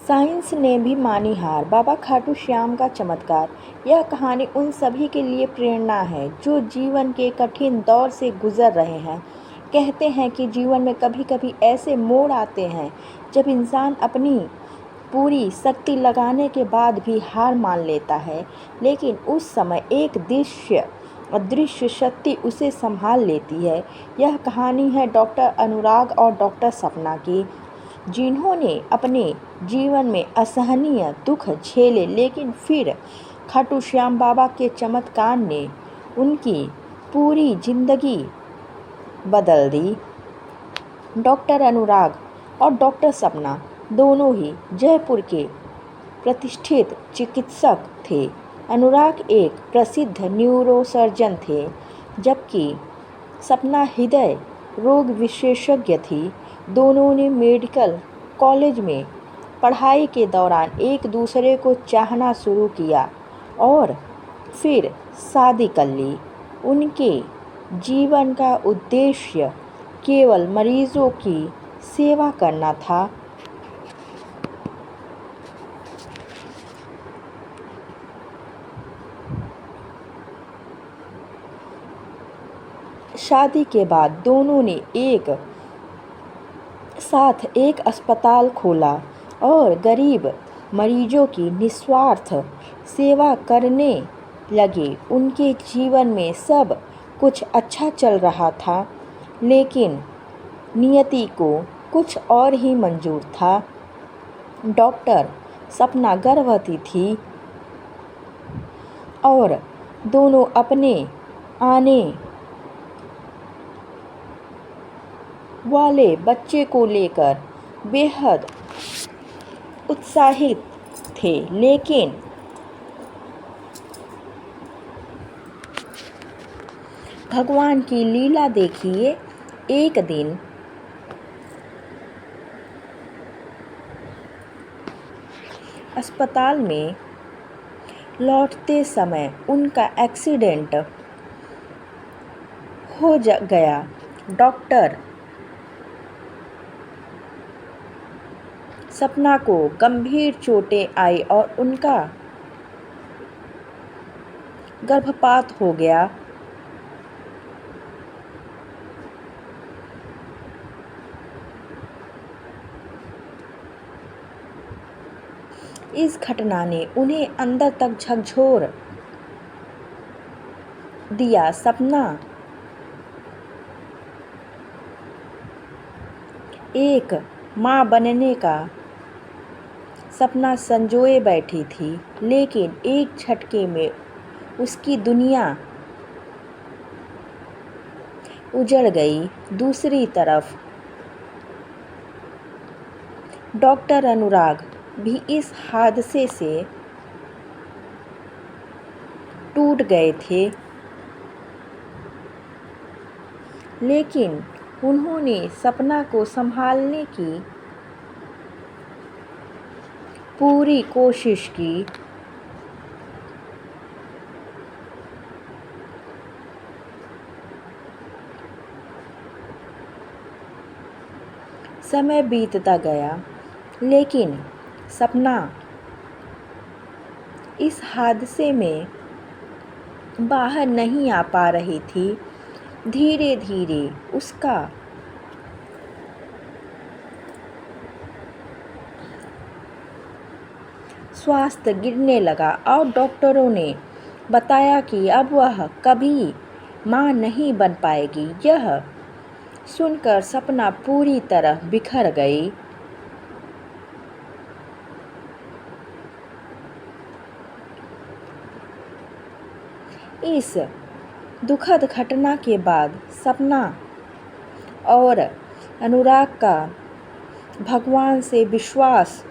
Science ने भी मानी हार। बाबा खाटू श्याम का चमत्कार। यह कहानी उन सभी के लिए प्रेरणा है जो जीवन के कठिन दौर से गुजर रहे हैं। कहते हैं कि जीवन में कभी कभी ऐसे मोड़ आते हैं जब इंसान अपनी पूरी शक्ति लगाने के बाद भी हार मान लेता है, लेकिन उस समय एक अदृश्य शक्ति उसे संभाल लेती है। यह कहानी है डॉक्टर अनुराग और डॉक्टर सपना की, जिन्होंने अपने जीवन में असहनीय दुख झेले, लेकिन फिर खाटू श्याम बाबा के चमत्कार ने उनकी पूरी जिंदगी बदल दी। डॉक्टर अनुराग और डॉक्टर सपना दोनों ही जयपुर के प्रतिष्ठित चिकित्सक थे। अनुराग एक प्रसिद्ध न्यूरोसर्जन थे, जबकि सपना हृदय रोग विशेषज्ञ थी। दोनों ने मेडिकल कॉलेज में पढ़ाई के दौरान एक दूसरे को चाहना शुरू किया और फिर शादी कर ली। उनके जीवन का उद्देश्य केवल मरीजों की सेवा करना था। शादी के बाद दोनों ने एक साथ एक अस्पताल खोला और गरीब मरीजों की निस्वार्थ सेवा करने लगे। उनके जीवन में सब कुछ अच्छा चल रहा था, लेकिन नियति को कुछ और ही मंजूर था। डॉक्टर सपना गर्भवती थी और दोनों अपने आने वाले बच्चे को लेकर बेहद उत्साहित थे, लेकिन भगवान की लीला देखिए। एक दिन अस्पताल में लौटते समय उनका एक्सीडेंट हो गया। डॉक्टर सपना को गंभीर चोटें आई और उनका गर्भपात हो गया। इस घटना ने उन्हें अंदर तक झकझोर दिया। सपना एक मां बनने का सपना संजोए बैठी थी, लेकिन एक झटके में उसकी दुनिया उजड़ गई। दूसरी तरफ डॉक्टर अनुराग भी इस हादसे से टूट गए थे, लेकिन उन्होंने सपना को संभालने की पूरी कोशिश की। समय बीतता गया, लेकिन सपना इस हादसे में बाहर नहीं आ पा रही थी। धीरे धीरे उसका स्वास्थ्य गिरने लगा और डॉक्टरों ने बताया कि अब वह कभी मां नहीं बन पाएगी। यह सुनकर सपना पूरी तरह बिखर गई। इस दुखद घटना के बाद सपना और अनुराग का भगवान से विश्वास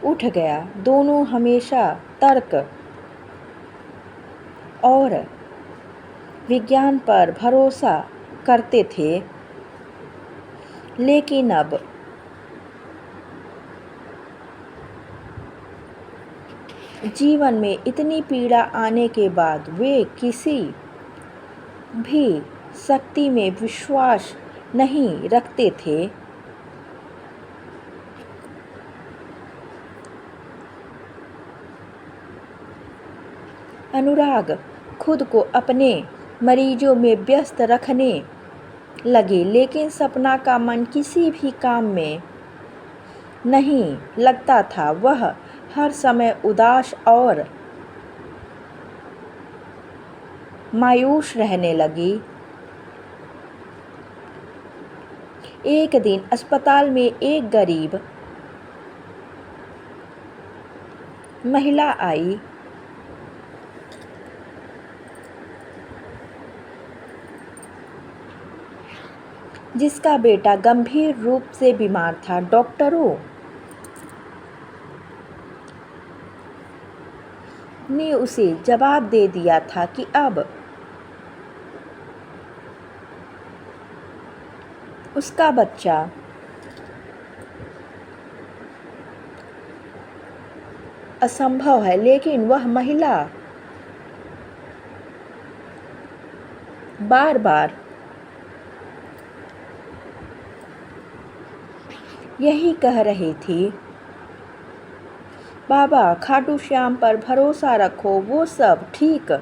उठ गया। दोनों हमेशा तर्क और विज्ञान पर भरोसा करते थे, लेकिन अब जीवन में इतनी पीड़ा आने के बाद वे किसी भी शक्ति में विश्वास नहीं रखते थे। अनुराग खुद को अपने मरीजों में व्यस्त रखने लगे, लेकिन सपना का मन किसी भी काम में नहीं लगता था। वह हर समय उदास और मायूस रहने लगी। एक दिन अस्पताल में एक गरीब महिला आई। जिसका बेटा गंभीर रूप से बीमार था। डॉक्टरों ने उसे जवाब दे दिया था कि अब उसका बच्चा असंभव है, लेकिन वह महिला बार बार यही कह रही थी, बाबा खाटू श्याम पर भरोसा रखो, वो सब ठीक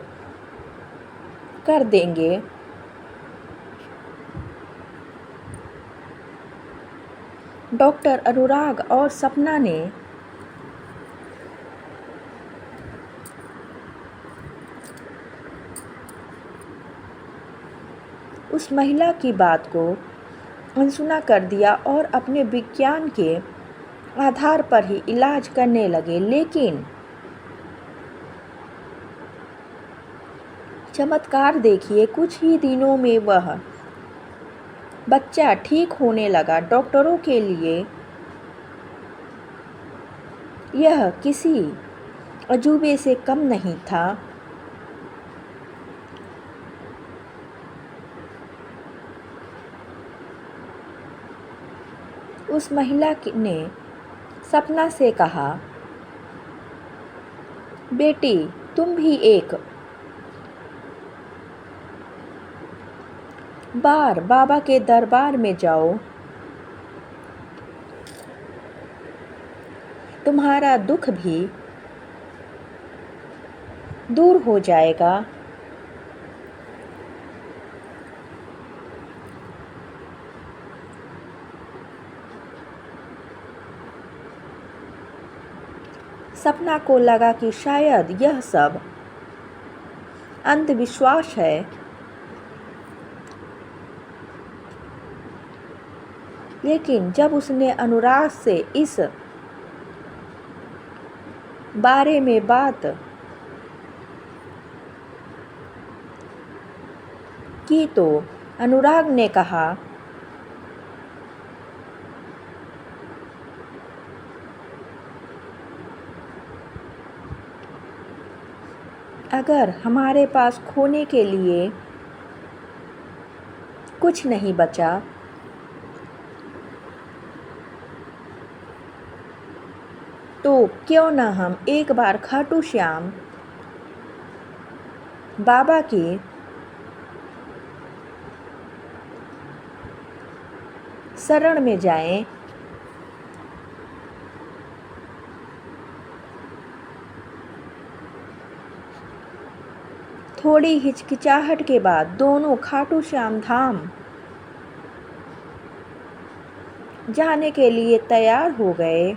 कर देंगे। डॉक्टर अनुराग और सपना ने उस महिला की बात को अनसुना कर दिया और अपने विज्ञान के आधार पर ही इलाज करने लगे। लेकिन चमत्कार देखिए, कुछ ही दिनों में वह बच्चा ठीक होने लगा। डॉक्टरों के लिए यह किसी अजूबे से कम नहीं था। उस महिला ने सपना से कहा, बेटी तुम भी एक बार बाबा के दरबार में जाओ, तुम्हारा दुख भी दूर हो जाएगा। सपना को लगा कि शायद यह सब अंधविश्वास है, लेकिन जब उसने अनुराग से इस बारे में बात की तो अनुराग ने कहा, अगर हमारे पास खोने के लिए कुछ नहीं बचा तो क्यों न हम एक बार खाटू श्याम बाबा की शरण में जाएं। थोड़ी हिचकिचाहट के बाद दोनों खाटू श्याम धाम जाने के लिए तैयार हो गए।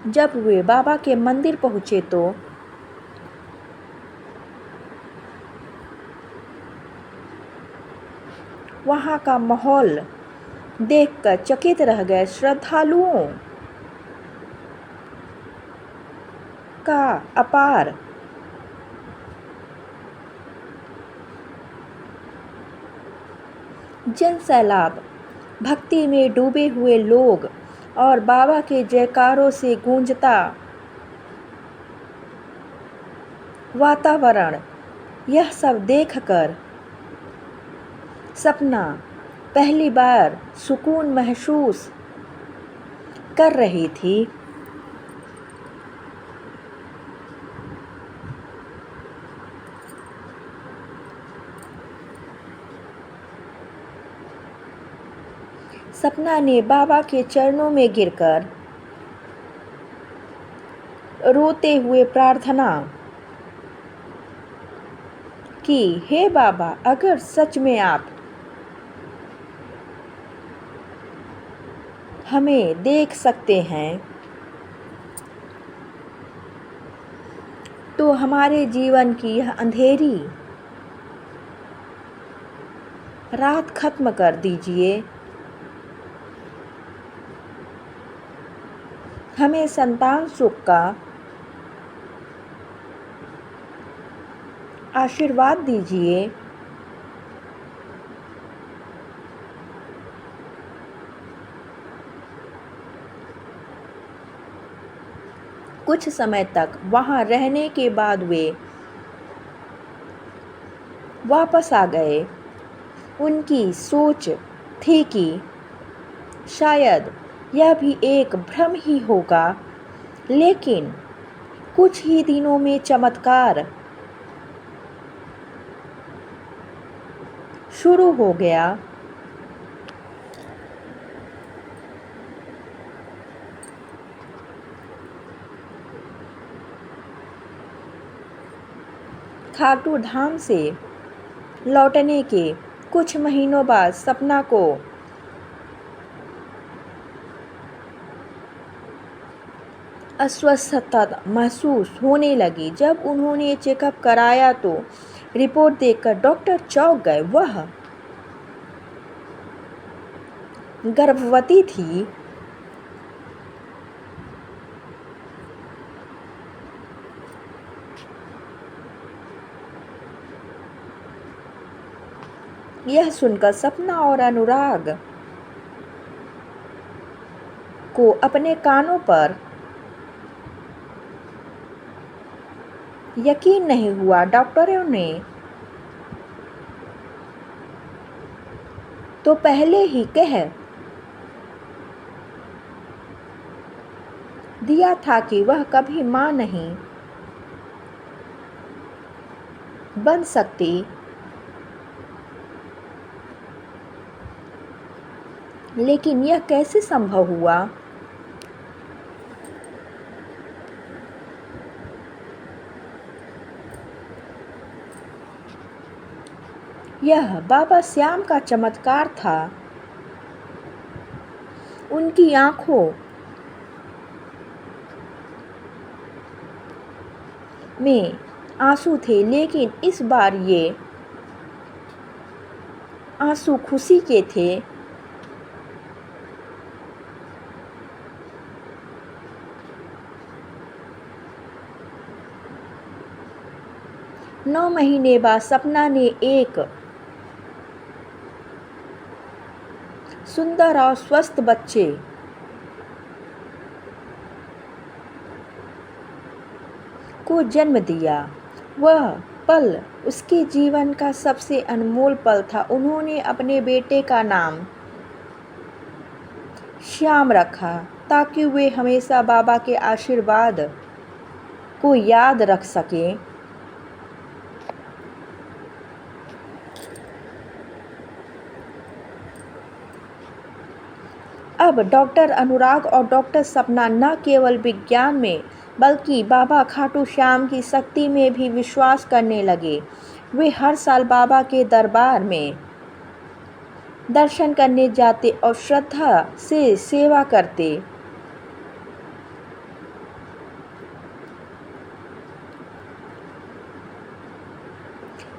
जब वे बाबा के मंदिर पहुंचे तो वहां का माहौल देखकर चकित रह गए। श्रद्धालुओं का अपार जनसैलाब, भक्ति में डूबे हुए लोग और बाबा के जयकारों से गूंजता वातावरण, यह सब देखकर सपना पहली बार सुकून महसूस कर रही थी। सपना ने बाबा के चरणों में गिरकर रोते हुए प्रार्थना कि हे बाबा, अगर सच में आप हमें देख सकते हैं तो हमारे जीवन की यह अंधेरी रात खत्म कर दीजिए। हमें संतान सुख का आशीर्वाद दीजिए। कुछ समय तक वहाँ रहने के बाद वे वापस आ गए। उनकी सोच थी कि शायद यह भी एक भ्रम ही होगा, लेकिन कुछ ही दिनों में चमत्कार शुरू हो गया। खाटू धाम से लौटने के कुछ महीनों बाद सपना को अस्वस्थता महसूस होने लगी। जब उन्होंने चेकअप कराया तो रिपोर्ट देखकर डॉक्टर चौंक गए। वह गर्भवती थी। यह सुनकर सपना और अनुराग को अपने कानों पर यकीन नहीं हुआ। डॉक्टरों ने तो पहले ही कह दिया था कि वह कभी मां नहीं बन सकती। लेकिन यह कैसे संभव हुआ? यह बाबा श्याम का चमत्कार था। उनकी आंखों में आंसू थे, लेकिन इस बार ये आंसू खुशी के थे। नौ महीने बाद सपना ने एक सुंदर और स्वस्थ बच्चे को जन्म दिया। वह पल उसके जीवन का सबसे अनमोल पल था। उन्होंने अपने बेटे का नाम श्याम रखा ताकि वे हमेशा बाबा के आशीर्वाद को याद रख सकें। अब डॉक्टर अनुराग और डॉक्टर सपना न केवल विज्ञान में बल्कि बाबा खाटू श्याम की शक्ति में भी विश्वास करने लगे। वे हर साल बाबा के दरबार में दर्शन करने जाते और श्रद्धा से सेवा करते।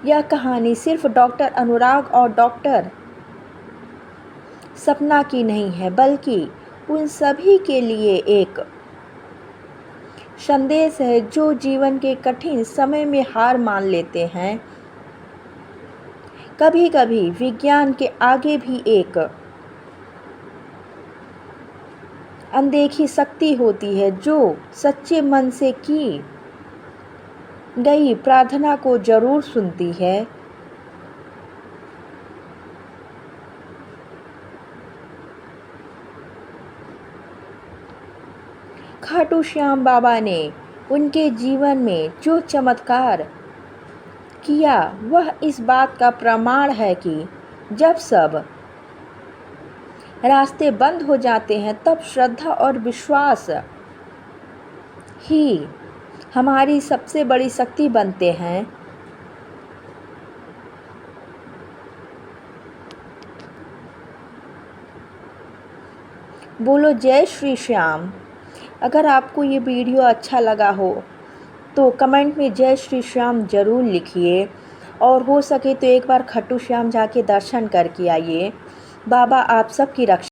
यह कहानी सिर्फ डॉक्टर अनुराग और डॉक्टर सपना की नहीं है, बल्कि उन सभी के लिए एक संदेश है जो जीवन के कठिन समय में हार मान लेते हैं। कभी कभी विज्ञान के आगे भी एक अनदेखी शक्ति होती है जो सच्चे मन से की गई प्रार्थना को जरूर सुनती है। खाटू श्याम बाबा ने उनके जीवन में जो चमत्कार किया वह इस बात का प्रमाण है कि जब सब रास्ते बंद हो जाते हैं, तब श्रद्धा और विश्वास ही हमारी सबसे बड़ी शक्ति बनते हैं। बोलो जय श्री श्याम। अगर आपको ये वीडियो अच्छा लगा हो तो कमेंट में जय श्री श्याम ज़रूर लिखिए, और हो सके तो एक बार खाटू श्याम जाके दर्शन करके आइए। बाबा आप सबकी रक्षा